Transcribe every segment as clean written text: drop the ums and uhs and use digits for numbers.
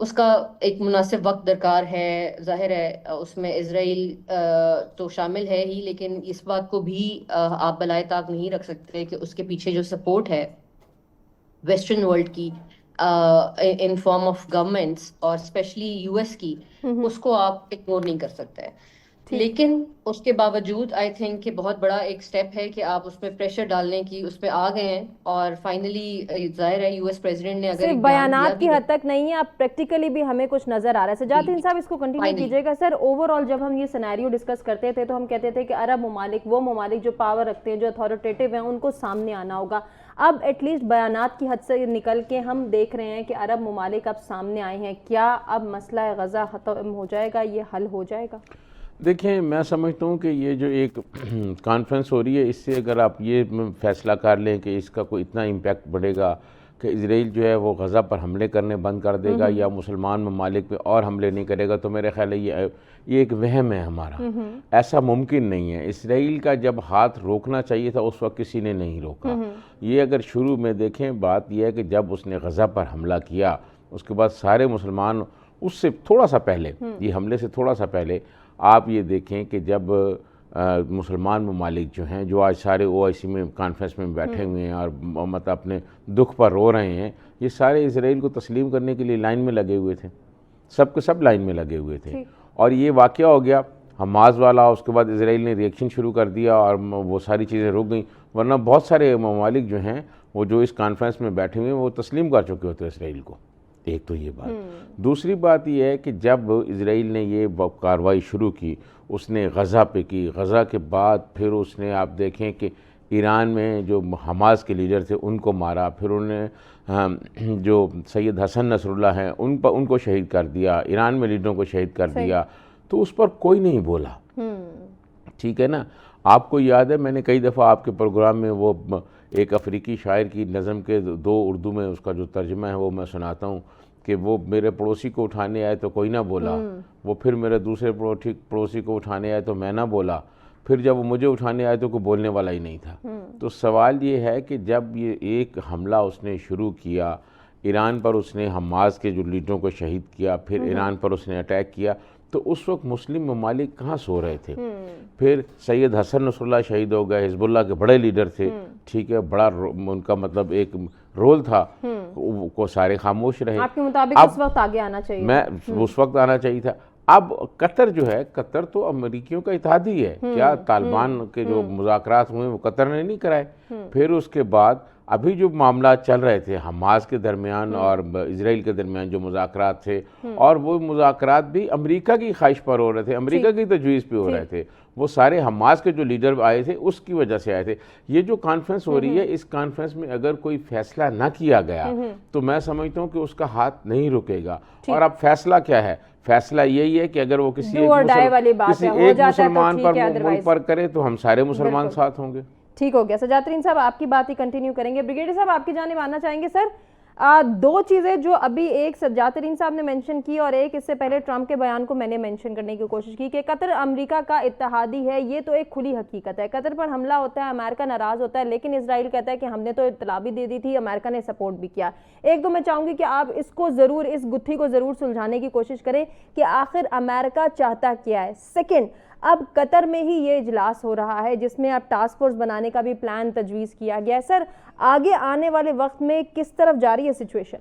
اس کا ایک مناسب وقت درکار ہے. ظاہر ہے اس میں اسرائیل تو شامل ہے ہی، لیکن اس بات کو بھی آپ بالائے طاق نہیں رکھ سکتے کہ اس کے پیچھے جو سپورٹ ہے ویسٹرن ورلڈ کی ان فارم آف گورنمنٹس اور اسپیشلی یو ایس کی، اس کو آپ اگنور نہیں کر سکتے. لیکن اس کے باوجود آئی تھنک کہ بہت بڑا ایک سٹیپ ہے کہ آپ اس پہ پریشر ڈالنے کی اس پہ آ گئے ہیں، اور فائنلی ظاہر ہے یو ایس پریزیڈنٹ نے اگر صرف ایک بیان دیا بیانات کی بھی ہے. حد تک نہیں ہے، آپ پریکٹیکلی بھی ہمیں کچھ نظر آ رہا ہے. سجاد صاحب اس کو کنٹینیو کیجئے گا. سر اوور آل جب ہم یہ سینیریو ڈسکس کرتے تھے تو ہم کہتے تھے کہ عرب ممالک، وہ ممالک جو پاور رکھتے ہیں، جو اتھارٹیٹیو ہیں، ان کو سامنے آنا ہوگا. اب ایٹ لیسٹ بیانات کی حد سے نکل کے ہم دیکھ رہے ہیں کہ عرب ممالک اب سامنے آئے ہیں. کیا اب مسئلہ غزہ ختم ہو جائے گا، یہ حل ہو جائے گا؟ دیکھیں، میں سمجھتا ہوں کہ یہ جو ایک کانفرنس ہو رہی ہے، اس سے اگر آپ یہ فیصلہ کر لیں کہ اس کا کوئی اتنا امپیکٹ بڑھے گا کہ اسرائیل جو ہے وہ غزہ پر حملے کرنے بند کر دے گا یا مسلمان ممالک پہ اور حملے نہیں کرے گا، تو میرے خیال ہے یہ ایک وہم ہے ہمارا. ایسا ممکن نہیں ہے. اسرائیل کا جب ہاتھ روکنا چاہیے تھا اس وقت کسی نے نہیں روکا. یہ اگر شروع میں دیکھیں، بات یہ ہے کہ جب اس نے غزہ پر حملہ کیا، اس کے بعد سارے مسلمان، اس سے تھوڑا سا پہلے، یہ حملے سے تھوڑا سا پہلے آپ یہ دیکھیں کہ جب مسلمان ممالک جو ہیں، جو آج سارے OIC میں کانفرنس میں بیٹھے ہوئے ہیں اور مطلب اپنے دکھ پر رو رہے ہیں، یہ سارے اسرائیل کو تسلیم کرنے کے لیے لائن میں لگے ہوئے تھے. سب کے سب لائن میں لگے ہوئے تھے. اور یہ واقعہ ہو گیا حماس والا، اس کے بعد اسرائیل نے ریئیکشن شروع کر دیا اور وہ ساری چیزیں رک گئیں. ورنہ بہت سارے ممالک جو ہیں وہ جو اس کانفرنس میں بیٹھے ہوئے ہیں وہ تسلیم کر چکے ہوتے اسرائیل کو. ایک تو یہ بات. دوسری بات یہ ہے کہ جب اسرائیل نے یہ کارروائی شروع کی، اس نے غزہ پہ کی. غزہ کے بعد پھر اس نے، آپ دیکھیں کہ ایران میں جو حماس کے لیڈر تھے ان کو مارا، پھر انہوں نے جو سید حسن نصر اللہ ہیں ان کو شہید کر دیا، ایران میں لیڈروں کو شہید کر دیا. تو اس پر کوئی نہیں بولا. ٹھیک ہے نا. آپ کو یاد ہے میں نے کئی دفعہ آپ کے پروگرام میں وہ ایک افریقی شاعر کی نظم کے 2 اردو میں اس کا جو ترجمہ ہے وہ میں سناتا ہوں کہ وہ میرے پڑوسی کو اٹھانے آئے تو کوئی نہ بولا، وہ پھر میرے دوسرے پڑوسی کو اٹھانے آئے تو میں نہ بولا، پھر جب وہ مجھے اٹھانے آئے تو کوئی بولنے والا ہی نہیں تھا. تو سوال یہ ہے کہ جب یہ ایک حملہ اس نے شروع کیا، ایران پر اس نے حماس کے جو لیڈروں کو شہید کیا، پھر ایران پر اس نے اٹیک کیا، تو اس وقت مسلم ممالک کہاں سو رہے تھے؟ پھر سید حسن نصر اللہ شہید ہو گئے، حزب اللہ کے بڑے لیڈر تھے. ٹھیک ہے، بڑا ان کا مطلب ایک رول تھا، کو سارے خاموش رہے. آپ کے مطابق اس وقت آگے آنا چاہیے؟ میں اس وقت آنا چاہیے تھا. اب قطر جو ہے، قطر تو امریکیوں کا اتحادی ہے. کیا طالبان کے جو مذاکرات ہوئے وہ قطر نے نہیں کرائے؟ پھر اس کے بعد ابھی جو معاملات چل رہے تھے حماس کے درمیان اور اسرائیل کے درمیان جو مذاکرات تھے، اور وہ مذاکرات بھی امریکہ کی خواہش پر ہو رہے تھے، امریکہ کی تجویز پہ ہو رہے تھے. وہ سارے حماس کے جو لیڈر آئے تھے اس کی وجہ سے آئے تھے. یہ جو کانفرنس ہو رہی ہے، اس کانفرنس میں اگر کوئی فیصلہ نہ کیا گیا تو میں سمجھتا ہوں کہ اس کا ہاتھ نہیں رکے گا. اور اب فیصلہ کیا ہے؟ فیصلہ یہی ہے کہ اگر وہ کسی ایک مسلمان پر ملک پر کرے تو ہم سارے مسلمان ساتھ ہوں گے. ٹھیک ہو گیا. سجاد ترین صاحب آپ کی بات ہی کنٹینیو کریں گے. بریگیڈیئر صاحب آپ کی جانب آنا چاہیں گے. سر 2 چیزیں جو ابھی ایک سجاد ترین صاحب نے مینشن کی اور ایک اس سے پہلے ٹرمپ کے بیان کو میں نے مینشن کرنے کی کوشش کی کہ قطر امریکہ کا اتحادی ہے. یہ تو ایک کھلی حقیقت ہے. قطر پر حملہ ہوتا ہے، امریکہ ناراض ہوتا ہے، لیکن اسرائیل کہتا ہے کہ ہم نے تو اطلاع بھی دے دی تھی، امریکہ نے سپورٹ بھی کیا. ایک تو میں چاہوں گی کہ آپ اس کو ضرور، اس گتھی کو ضرور سلجھانے کی کوشش کریں کہ آخر امریکہ چاہتا کیا ہے. سیکنڈ، اب قطر میں ہی یہ اجلاس ہو رہا ہے جس میں اب ٹاسک فورس بنانے کا بھی پلان تجویز کیا گیا ہے. سر آگے آنے والے وقت میں کس طرف جاری ہے سچویشن؟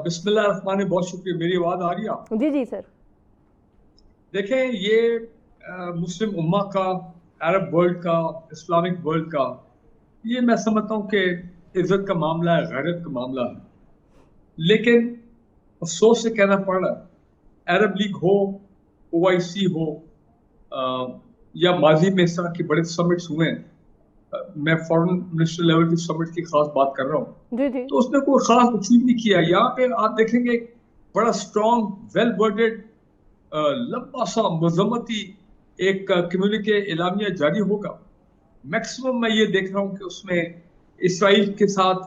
بسم اللہ الرحمن الرحیم. بہت شکریہ. میری آواز آ رہی ہے آپ؟ جی سر. دیکھیں، یہ مسلم امہ کا، عرب ورلڈ کا، اسلامک ورلڈ کا، یہ میں سمجھتا ہوں کہ عزت کا معاملہ ہے، غیرت کا معاملہ ہے. لیکن افسوس سے کہنا پڑ رہا ہے، عرب لیگ ہو، OIC ہو، یا ماضی میں اس طرح کے بڑے سمٹس ہوئے ہیں، میں فورن منسٹر لیول کی سمٹ کی خاص بات کر رہا ہوں، تو اس نے کوئی خاص اچیو نہیں کیا. یہاں پہ آپ دیکھیں گے بڑا اسٹرانگ، ویل ورڈڈ، لمبا سا مذمتی ایک کمیونیکے اعلامیہ جاری ہوگا. میکسیمم میں یہ دیکھ رہا ہوں کہ اس میں اسرائیل کے ساتھ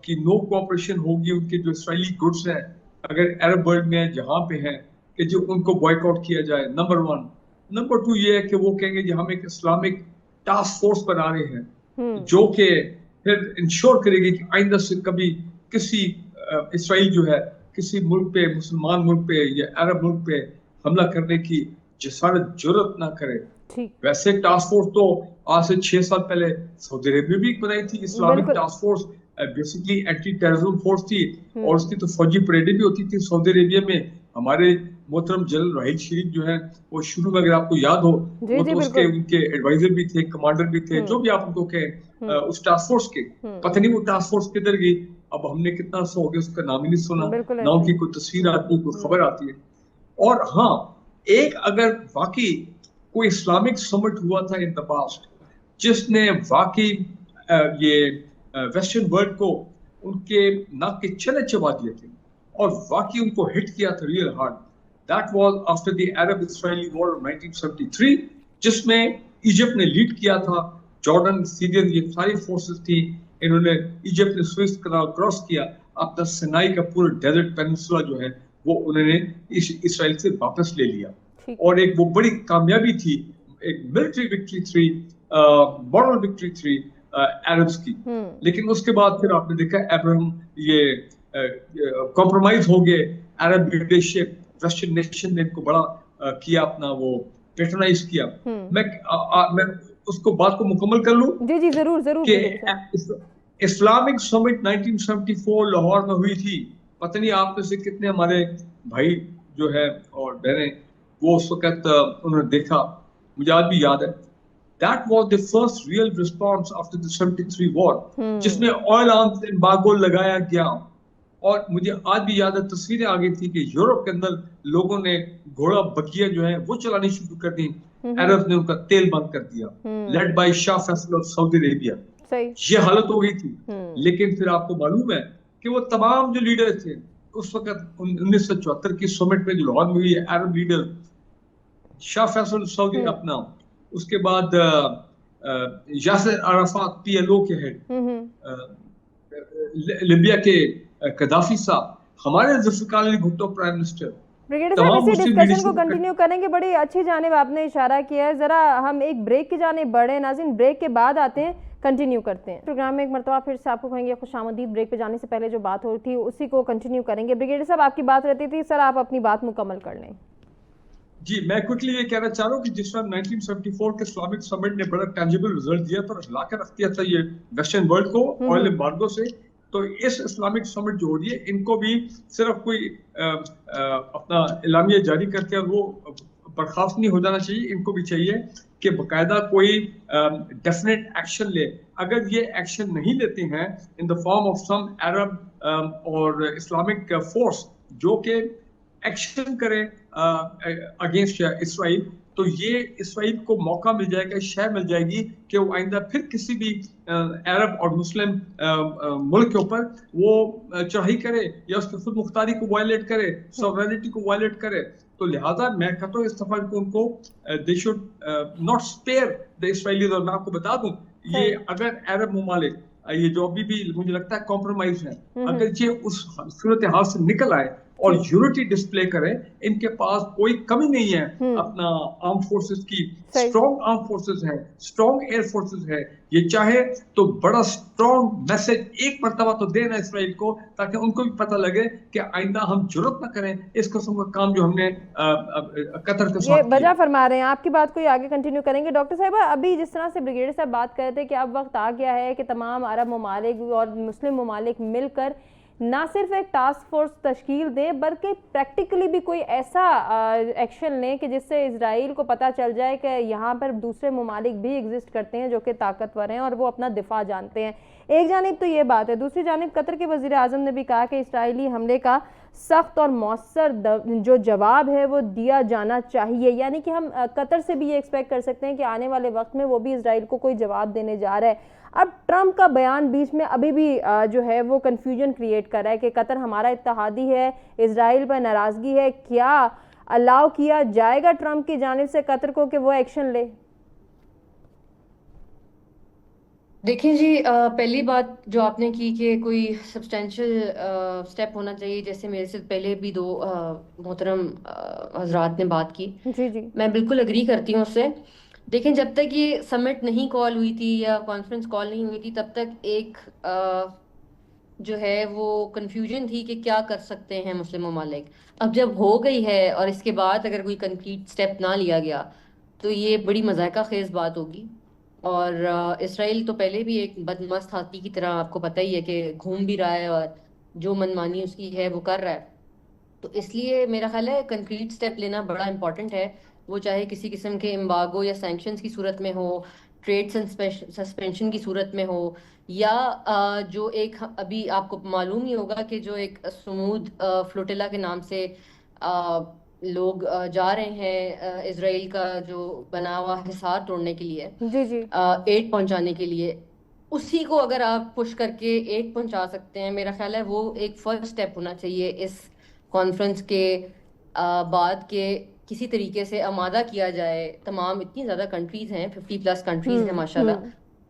کی نو کوآپریشن ہوگی. ان کے جو اسرائیلی گڈس ہیں اگر عرب ورلڈ میں جہاں پہ ہیں کہ جو ان کو بوائک آؤٹ کیا جائے، نمبر 1. نمبر 2 یہ ہے کہ وہ کہیں گے کہ ہم ایک اسلامک ٹاسک فورس بنا رہے ہیں جو کہ پھر انشور کرے گی کہ آئندہ سے کبھی کسی اسرائیل جو ہے کسی ملک پہ, مسلمان ملک پہ یا عرب ملک پہ حملہ کرنے کی جسارت جرت نہ کرے. ویسے ٹاسک فورس تو آج سے 6 سال پہلے سعودی عرب میں بھی بنائی تھی, Islamic task force basically anti terrorism force تھی, اور اس کی تو فوجی پریڈیں بھی ہوتی تھی سعودی عربیہ میں. ہمارے محترم جنرل راحیل شریف جو ہیں وہ شروع میں اگر آپ کو یاد ہو وہ تو اس کے ان کے ایڈوائزر بھی تھے, کمانڈر بھی تھے, جو بھی آپ ان کو کہیں اس ٹاسک فورس کے. پتہ نہیں وہ ٹاسک فورس کدھر گئی, اب ہم نے کتنا سو ہو گیا اس کا نام ہی نہیں سنا, نہ ان کی کوئی تصویر آتی ہے, کوئی خبر آتی ہے. اور ہاں ایک اگر واقعی کوئی اسلامک سمٹ ہوا تھا ان دا پاسٹ جس نے واقعی یہ ویسٹرن ورلڈ کو ان کے ناک کے چنے چبا دیے تھے اور واقعی ان کو ہٹ کیا تھا real hard, that was after the Arab Israeli war 1973, جس میں ایجپٹ نے لیڈ کیا تھا. جارڈن, سیرین, یہ ساری فورسز تھی, انہوں نے ایجپٹ نے سوئس کنال کراس کیا, اپنا سینائی کا پورا ڈیزرٹ پیننسولا جو ہے وہ انہوں نے اسرائیل سے واپس لے لیا. اور ایک وہ بڑی کامیابی تھی, ایک ملٹری وکٹری تھی, مورل وکٹری تھی عربز کی. لیکن اس کے بعد پھر آپ نے دیکھا ابراہم یہ کمپرومائز ہو گئے, عرب لیڈرشپ ویسٹرن نیشن نے ان کو بڑا کیا, اپنا وہ پیٹرنائز کیا. میں اس کو بات کو مکمل کر لوں. جی جی ضرور ضرور. کہ اسلامک سمٹ 1974 لاہور میں ہوئی تھی, پتہ نہیں آپ میں سے کتنے ہمارے بھائی جو ہے اور بہنیں وہ اس وقت انہوں نے دیکھا, مجھے آج بھی یاد ہے. That was the first real response after the 73 war, جس میں آئل آرمز امبارگو لگایا گیا. اور مجھے آج بھی یاد ہے تصویریں آ گئی تھی کہ یورپ کے اندر لوگوں نے گھوڑا بکیاں جو ہیں وہ چلانی شروع کر دی, عرب نے ان کا تیل بند کر دیا, led by Shah Faisal of Saudi Arabia. یہ حالت ہو گئی تھی. لیکن پھر آپ کو معلوم ہے کہ وہ تمام جو لیڈر تھے اس وقت 1974 کی سمٹ میں جو لاہور میں ہوئی ہے, عرب لیڈر شاہ فیصل سعودی اپنا, اس کے بعد Yasir Arafat P L O کے ہیڈ, لیبیا کے قذافی صاحب, ہمارے Zulfiqar Ali Bhutto prime minister. Brigadier صاحب اسی ڈسکشن کو کنٹینیو کریں گے, بڑی اچھی جانب آپ نے اشارہ کیا ہے. ذرا ہم ایک بریک کی جانب بڑھیں ناظرین, بریک کے بعد آتے ہیں, کنٹینیو کرتے ہیں پروگرام میں. ایک مرتبہ پھر سے آپ کو کہیں گے خوش آمدید. بریک پہ جانے سے پہلے جو بات ہو رہی تھی اسی کو کنٹینیو کریں گے. بریگیڈیئر صاحب آپ کی بات رہتی تھی, سر آپ اپنی بات مکمل کر لیں. جی میں کوئکلی یہ کہنا چاہ رہا ہوں کہ جس طرح 1974 کے اسلامک سمٹ نے بڑا ٹینجیبل رزلٹ دیا تھا اور ہلا کے رکھ دیا تھا یہ ویسٹرن ورلڈ کو آئل امبارگو سے, تو اس اسلامک سمٹ جو ہو رہی ہے ان کو بھی صرف کوئی اپنا اعلامیہ جاری کر کے وہ برخاست نہیں ہو جانا چاہیے. ان کو بھی چاہیے کہ باقاعدہ کوئی ڈیفینیٹ ایکشن لے. اگر یہ ایکشن نہیں لیتے ہیں ان دا فارم آف سم عرب اور اسلامک فورس جو کہ ایکشن کرے اگینسٹ اسرائیل, تو یہ اسرائیل کو موقع مل جائے گا, شے مل جائے گی کہ وہ آئندہ پھر کسی بھی عرب اور مسلم ملک کے اوپر وہ چڑھائی کرے یا اس کی خود مختاری کو وائلیٹ کرے, سوورینٹی کو وائلیٹ کرے. تو لہٰذا میں کہتا ہوں اس دفعہ ان کو they should not spare the Israelis. اور میں آپ کو بتا دوں یہ اگر عرب ممالک یہ جو ابھی بھی مجھے لگتا ہے کمپرومائز ہے, اگر یہ اس صورتحال سے نکل آئے اور یونٹی ڈسپلے کرے, ان کے پاس کوئی کمی نہیں ہے اپنا آرم فورسز کی, اسٹرانگ آرم فورسز ہے, اسٹرانگ ایئر فورسز ہے. یہ چاہے تو بڑا اسٹرانگ میسج ایک مرتبہ تو دینا اسرائیل کو, تاکہ ان کو بھی پتہ لگے کہ آئندہ ہم جرات نہ کریں اس قسم کا کام جو ہم نے قطر کے ساتھ یہ وجہ فرما رہے ہیں. آپ کی بات کو آگے کنٹینیو کریں گے. ڈاکٹر صاحبہ ابھی جس طرح سے بریگیڈیئر صاحب بات کر رہے تھے کہ اب وقت آ گیا ہے کہ تمام عرب ممالک اور مسلم ممالک مل کر نہ صرف ایک ٹاسک فورس تشکیل دیں بلکہ پریکٹیکلی بھی کوئی ایسا ایکشن لیں کہ جس سے اسرائیل کو پتہ چل جائے کہ یہاں پر دوسرے ممالک بھی ایگزسٹ کرتے ہیں جو کہ طاقتور ہیں اور وہ اپنا دفاع جانتے ہیں. ایک جانب تو یہ بات ہے, دوسری جانب قطر کے وزیر اعظم نے بھی کہا کہ اسرائیلی حملے کا سخت اور مؤثر جو جواب ہے وہ دیا جانا چاہیے. یعنی کہ ہم قطر سے بھی یہ ایکسپیکٹ کر سکتے ہیں کہ آنے والے وقت میں وہ بھی اسرائیل کو کوئی جواب دینے جا رہا ہے. اب ٹرمپ کا بیان بیچ میں ابھی بھی جو ہے وہ کنفیوژن کریٹ کر رہا ہے کہ قطر ہمارا اتحادی ہے, اسرائیل پر ناراضگی ہے. کیا الاؤ کیا جائے گا ٹرمپ کی جانب سے قطر کو کہ وہ ایکشن لے؟ دیکھیں جی, پہلی بات جو آپ نے کی کہ کوئی سبسٹینشیل سٹیپ ہونا چاہیے, جیسے میرے سے پہلے بھی دو محترم حضرات نے بات کی, جی جی میں بالکل اگری کرتی ہوں اس سے. دیکھیں جب تک یہ سمٹ نہیں کال ہوئی تھی یا کانفرنس کال نہیں ہوئی تھی تب تک ایک جو ہے وہ کنفیوژن تھی کہ کیا کر سکتے ہیں مسلم ممالک. اب جب ہو گئی ہے اور اس کے بعد اگر کوئی کنکریٹ سٹیپ نہ لیا گیا تو یہ بڑی مضحکہ خیز بات ہوگی. اور اسرائیل تو پہلے بھی ایک بدمست ہاتھی کی طرح آپ کو پتہ ہی ہے کہ گھوم بھی رہا ہے اور جو منمانی اس کی ہے وہ کر رہا ہے. تو اس لیے میرا خیال ہے کنکریٹ سٹیپ لینا بڑا امپورٹنٹ ہے, وہ چاہے کسی قسم کے امبارگو یا سینکشنز کی صورت میں ہو, ٹریڈ سسپینشن کی صورت میں ہو, یا جو ایک ابھی آپ کو معلوم ہی ہوگا کہ جو ایک سمود فلوٹیلا کے نام سے لوگ جا رہے ہیں اسرائیل کا جو بنا ہوا حصار توڑنے کے لیے, جی جی, ایڈ پہنچانے کے لیے, اسی کو اگر آپ پش کر کے ایڈ پہنچا سکتے ہیں, میرا خیال ہے وہ ایک فرسٹ سٹیپ ہونا چاہیے اس کانفرنس کے بعد کے کسی طریقے سے آمادہ کیا جائے. تمام اتنی زیادہ کنٹریز ہیں, 50+ کنٹریز ہیں ماشاءاللہ.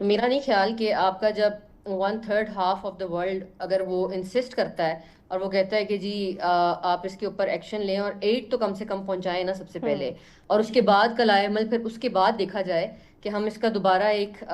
تو میرا نہیں خیال کہ آپ کا جب 1/3 ہاف آف دا ورلڈ اگر وہ انسسٹ کرتا ہے اور وہ کہتا ہے کہ جی آپ اس کے اوپر ایکشن لیں اور ایڈ تو کم سے کم پہنچائیں نا سب سے پہلے, اور اس کے بعد کلائے عمل پھر اس کے بعد دیکھا جائے کہ ہم اس کا دوبارہ ایک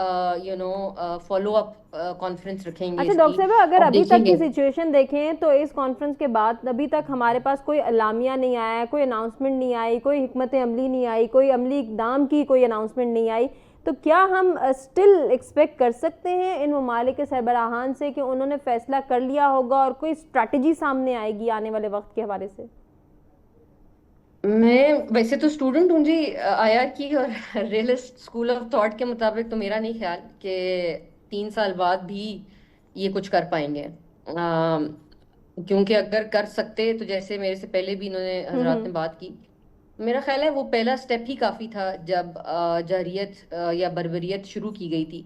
فالو اپ کانفرنس رکھیں گے. اچھا ڈاکٹر صاحب, اگر ابھی تک کی سچویشن دیکھیں تو اس کانفرنس کے بعد ابھی تک ہمارے پاس کوئی اعلامیہ نہیں آیا, کوئی اناؤنسمنٹ نہیں آئی, کوئی حکمت عملی نہیں آئی, کوئی عملی اقدام کی کوئی اناؤنسمنٹ نہیں آئی, تو کیا ہم اسٹل ایکسپیکٹ کر سکتے ہیں ان ممالک کے سربراہان سے کہ انہوں نے فیصلہ کر لیا ہوگا اور کوئی اسٹریٹجی سامنے آئے گی آنے والے وقت کے حوالے سے؟ میں ویسے تو اسٹوڈنٹ ہوں جی آیا کی, اور ریئلسٹ اسکول آف تھاٹ کے مطابق تو میرا نہیں خیال کہ 3 سال بعد بھی یہ کچھ کر پائیں گے. کیونکہ اگر کر سکتے تو جیسے میرے سے پہلے بھی انہوں نے حضرات نے بات کی, میرا خیال ہے وہ پہلا سٹیپ ہی کافی تھا جب جارحیت یا بربریت شروع کی گئی تھی.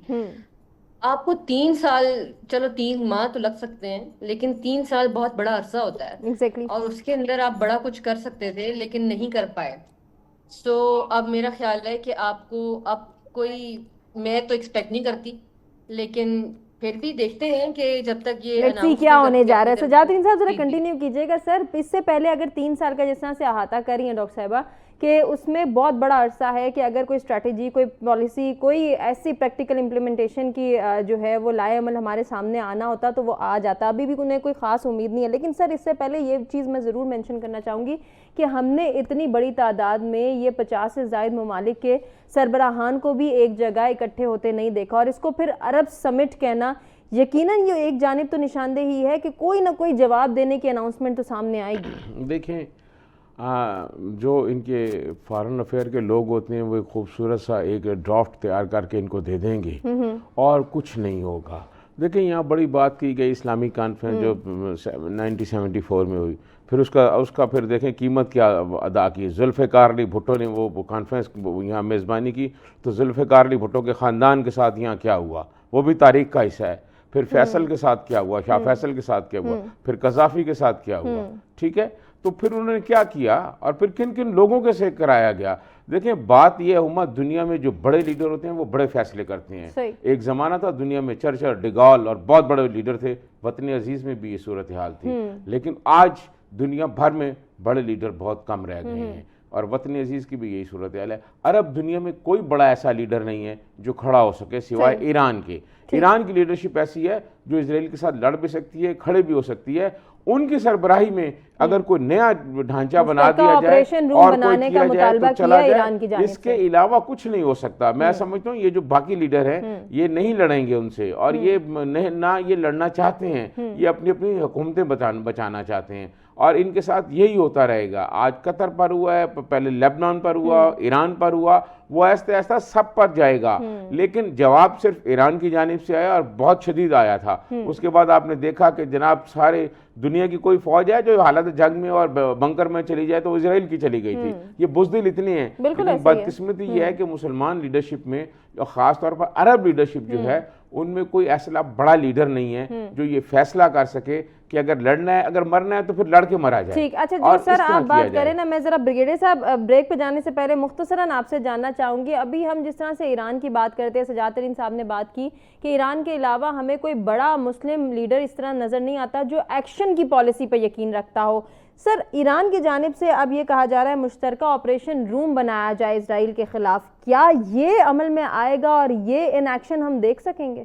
آپ کو 3 سال, چلو 3 ماہ تو لگ سکتے ہیں, لیکن 3 سال بہت بڑا عرصہ ہوتا ہے. ایگزیکٹلی, اور اس کے اندر آپ بڑا کچھ کر سکتے تھے لیکن نہیں کر پائے. سو اب میرا خیال ہے کہ آپ کو اب کوئی, میں تو ایکسپیکٹ نہیں کرتی, لیکن پھر بھی دیکھتے ہیں کہ جب تک یہ کیا ہونے جا رہا ہے. سجاد الدین صاحب ذرا کنٹینیو کیجیے گا سر. اس سے پہلے اگر 3 سال کا جس طرح سے احاطہ کر رہی ہیں ڈاکٹر صاحبہ کہ اس میں بہت بڑا عرصہ ہے کہ اگر کوئی اسٹریٹجی, کوئی پالیسی, کوئی ایسی پریکٹیکل امپلیمنٹیشن کی جو ہے وہ لائے عمل ہمارے سامنے آنا ہوتا تو وہ آ جاتا. ابھی بھی انہیں کوئی خاص امید نہیں ہے. لیکن سر اس سے پہلے یہ چیز میں ضرور مینشن کرنا چاہوں گی کہ ہم نے اتنی بڑی تعداد میں یہ 50 سے زائد ممالک کے سربراہان کو بھی ایک جگہ اکٹھے ہوتے نہیں دیکھا, اور اس کو پھر عرب سمٹ کہنا یقیناً یہ ایک جانب تو نشاندہی ہے کہ کوئی نہ کوئی جواب دینے کی اناؤنسمنٹ تو سامنے آئے گی. دیکھیں جو ان کے فارن افیئر کے لوگ ہوتے ہیں وہ ایک خوبصورت سا ایک ڈرافٹ تیار کر کے ان کو دے دیں گے اور کچھ نہیں ہوگا. دیکھیں یہاں بڑی بات کی گئی اسلامی کانفرنس جو 1974 میں ہوئی, پھر اس کا پھر دیکھیں قیمت کیا ادا کی. ذوالفقار علی بھٹو نے وہ کانفرنس یہاں میزبانی کی, تو ذوالفقار علی بھٹو کے خاندان کے ساتھ یہاں کیا ہوا وہ بھی تاریخ کا حصہ ہے. پھر فیصل کے ساتھ کیا ہوا, شاہ فیصل کے ساتھ کیا ہوا, پھر قذافی کے ساتھ کیا ہوا, ٹھیک ہے. تو پھر انہوں نے کیا کیا اور پھر کن کن لوگوں کے سے کرایا گیا. دیکھیں بات یہ ہے, دنیا میں جو بڑے لیڈر ہوتے ہیں وہ بڑے فیصلے کرتے ہیں. ایک زمانہ تھا دنیا میں چرچل, ڈیگال اور بہت بڑے لیڈر تھے. وطن عزیز میں بھی یہ صورتحال تھی, لیکن آج دنیا بھر میں بڑے لیڈر بہت کم رہ گئے ہیں, اور وطن عزیز کی بھی یہی صورتحال ہے. عرب دنیا میں کوئی بڑا ایسا لیڈر نہیں ہے جو کھڑا ہو سکے سوائے ایران کے. ایران کی لیڈرشپ ایسی ہے جو اسرائیل کے ساتھ لڑ بھی سکتی ہے, کھڑے بھی ہو سکتی ہے. ان کی سربراہی میں اگر کوئی نیا ڈھانچہ بنا دیا جائے اور کوئی کیا جائے تو چلا جائے, اس کے علاوہ کچھ نہیں ہو سکتا. میں سمجھتا ہوں یہ جو باقی لیڈر ہیں یہ نہیں لڑیں گے ان سے, اور یہ نہ یہ لڑنا چاہتے ہیں, یہ اپنی حکومتیں بچانا چاہتے ہیں, اور ان کے ساتھ یہی ہوتا رہے گا. آج قطر پر ہوا ہے, پہلے لیبنان پر ہوا, ایران پر ہوا, وہ ایسا ایسا سب پر جائے گا. لیکن جواب صرف ایران کی جانب سے آیا اور بہت شدید آیا تھا. اس کے بعد آپ نے دیکھا کہ جناب سارے دنیا کی کوئی فوج ہے جو حالت جنگ میں اور بنکر میں چلی جائے تو اسرائیل کی چلی گئی تھی. یہ بزدل اتنے ہیں. لیکن بدقسمتی یہ ہے کہ مسلمان لیڈرشپ میں اور خاص طور پر عرب لیڈرشپ جو ہے ان میں کوئی ایسا بڑا لیڈر نہیں ہے جو یہ فیصلہ کر سکے کہ اگر لڑنا ہے, اگر مرنا ہے تو پھر لڑ کے مرا جائے. ٹھیک, اچھا جو سر آپ بات کریں نا, میں ذرا بریگیڈیئر صاحب بریک پہ جانے سے پہلے مختصراً آپ سے جاننا چاہوں گی. ابھی ہم جس طرح سے ایران کی بات کرتے ہیں, سجاد الدین صاحب نے بات کی کہ ایران کے علاوہ ہمیں کوئی بڑا مسلم لیڈر اس طرح نظر نہیں آتا جو ایکشن کی پالیسی پہ یقین رکھتا ہو. سر ایران کی جانب سے اب یہ کہا جا رہا ہے مشترکہ آپریشن روم بنایا جائے اسرائیل کے خلاف, کیا یہ عمل میں آئے گا اور یہ ان ایکشن ہم دیکھ سکیں گے؟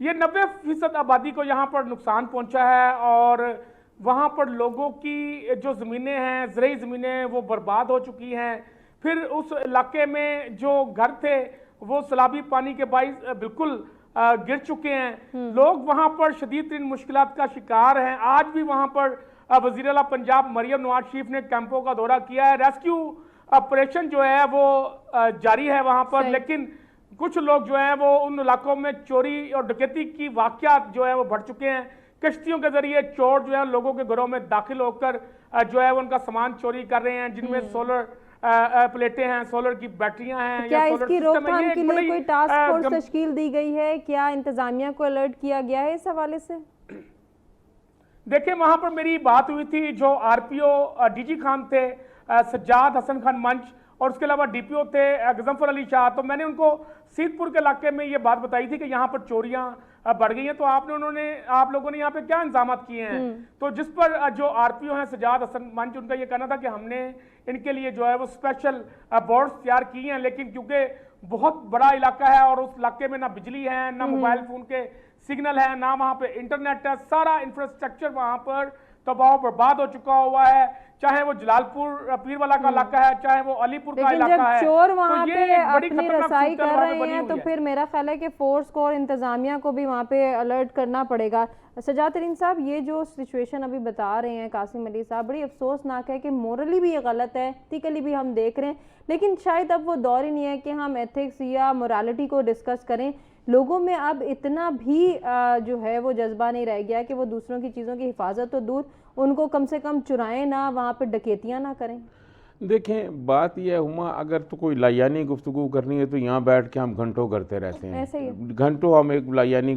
یہ 90% آبادی کو یہاں پر نقصان پہنچا ہے اور وہاں پر لوگوں کی جو زمینیں ہیں زرعی زمینیں وہ برباد ہو چکی ہیں. پھر اس علاقے میں جو گھر تھے وہ سیلابی پانی کے باعث بالکل گر چکے ہیں. لوگ وہاں پر شدید ترین مشکلات کا شکار ہیں. آج بھی وہاں پر وزیر اعلیٰ پنجاب مریم نواز شریف نے کیمپوں کا دورہ کیا ہے. ریسکیو آپریشن جو ہے وہ جاری ہے وہاں پر, لیکن کچھ لوگ جو ہیں وہ ان علاقوں میں چوری اور ڈکیتی کی واقعات جو ہے وہ بڑھ چکے ہیں. کشتیوں کے ذریعے چور جو ہے لوگوں کے گھروں میں داخل ہو کر جو ہے ان کا سامان چوری کر رہے ہیں, جن میں سولر پلیٹیں ہیں, سولر کی بیٹریاں ہیں. کیا اس کی روک تھام کے لیے کوئی ٹاسک فورس تشکیل دی گئی ہے؟ کیا انتظامیہ کو الرٹ کیا گیا ہے اس حوالے سے؟ دیکھیں وہاں پر میری بات ہوئی تھی, جو R P O D G Khan تھے سجاد حسن خان منچ, اور اس کے علاوہ ڈی پی او تھے غضنفر علی شاہ, تو میں نے ان کو سیت پور کے علاقے میں یہ بات بتائی تھی کہ یہاں پر چوریاں بڑھ گئی ہیں. تو آپ لوگوں نے یہاں پہ کیا انتظامات کیے ہیں؟ تو جس پر جو آر پی او ہیں سجاد حسن منچ, ان کا یہ کہنا تھا کہ ہم نے ان کے لیے جو ہے وہ اسپیشل بورڈز تیار کی ہیں, لیکن کیونکہ بہت بڑا علاقہ ہے اور اس علاقے میں نہ بجلی ہے, نہ موبائل فون کے سگنل ہے, نہ وہاں پہ انٹرنیٹ ہے, سارا انفراسٹرکچر وہاں پر تباہ و برباد ہو چکا ہوا ہے. چاہے وہ جلال پور پیر والا کا علاقہ ہے, چاہے وہ علی پور کا علاقہ ہے. جب چور وہاں پہ اپنی رسائی کر رہے ہیں تو پھر میرا خیال ہے کہ فورس کو اور انتظامیہ کو بھی وہاں پہ الرٹ کرنا پڑے گا. سجاد ترین صاحب, یہ جو سچویشن ابھی بتا رہے ہیں قاسم علی صاحب, بڑی افسوسناک ہے کہ مورلی بھی یہ غلط ہے, ایتھیکلی بھی ہم دیکھ رہے ہیں, لیکن شاید اب وہ دور ہی نہیں ہے کہ ہم ایتھکس یا مورالٹی کو ڈسکس کریں. لوگوں میں اب اتنا بھی جو ہے وہ جذبہ نہیں رہ گیا کہ وہ دوسروں کی چیزوں کی حفاظت تو دور, ان کو کم سے کم چرائیں نہ, وہاں پہ ڈکیتیاں نہ کریں. دیکھیں بات یہ ہے ہما, اگر تو کوئی لایانی گفتگو کرنی ہے تو یہاں بیٹھ کے ہم گھنٹوں کرتے رہتے ہیں, گھنٹوں ہم ایک لایانی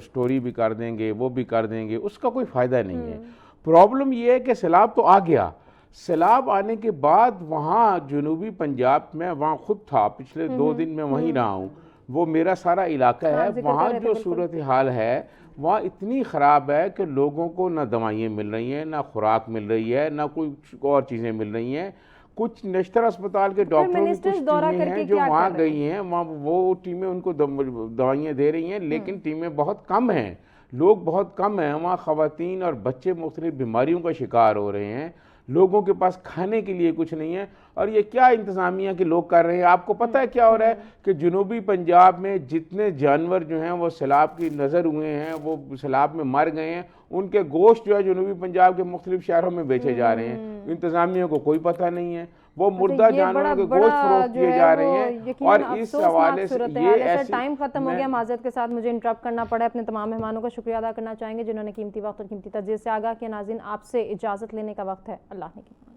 سٹوری بھی کر دیں گے, وہ بھی کر دیں گے, اس کا کوئی فائدہ نہیں ہے. پرابلم یہ ہے کہ سیلاب تو آ گیا, سیلاب آنے کے بعد وہاں جنوبی پنجاب میں, وہاں خود تھا پچھلے 2 دن میں وہیں رہا ہوں, وہ میرا سارا علاقہ ہے, وہاں جو صورتحال ہے وہاں اتنی خراب ہے کہ لوگوں کو نہ دوائیں مل رہی ہیں, نہ خوراک مل رہی ہے, نہ کوئی اور چیزیں مل رہی ہیں. کچھ نشتر اسپتال کے ڈاکٹروں کی کچھ ٹیمیں ہیں جو وہاں گئی ہیں, وہاں وہ ٹیمیں ان کو دوائیں دے رہی ہیں, لیکن ٹیمیں بہت کم ہیں, لوگ بہت کم ہیں. وہاں خواتین اور بچے مختلف بیماریوں کا شکار ہو رہے ہیں, لوگوں کے پاس کھانے کے لیے کچھ نہیں ہے. اور یہ کیا انتظامیہ کے لوگ کر رہے ہیں؟ آپ کو پتہ ہے کیا ہو رہا ہے کہ جنوبی پنجاب میں جتنے جانور جو ہیں وہ سیلاب کی نظر ہوئے ہیں, وہ سیلاب میں مر گئے ہیں, ان کے گوشت جو ہے جنوبی پنجاب کے مختلف شہروں میں بیچے جا رہے ہیں. انتظامیہ کو کوئی پتہ نہیں ہے, وہ مردہ جانوروں کے گوشت فروخت کیے جا رہے ہیں. اور اس حوالے سے یہ ایسی ٹائم ختم ہو گیا, معذرت کے ساتھ مجھے انٹرپٹ کرنا پڑا. اپنے تمام مہمانوں کا شکریہ ادا کرنا چاہیں گے جنہوں نے قیمتی وقت اور قیمتی تجزیے سے آگاہ کیا. ناظرین, آپ سے اجازت لینے کا وقت ہے. اللہ نے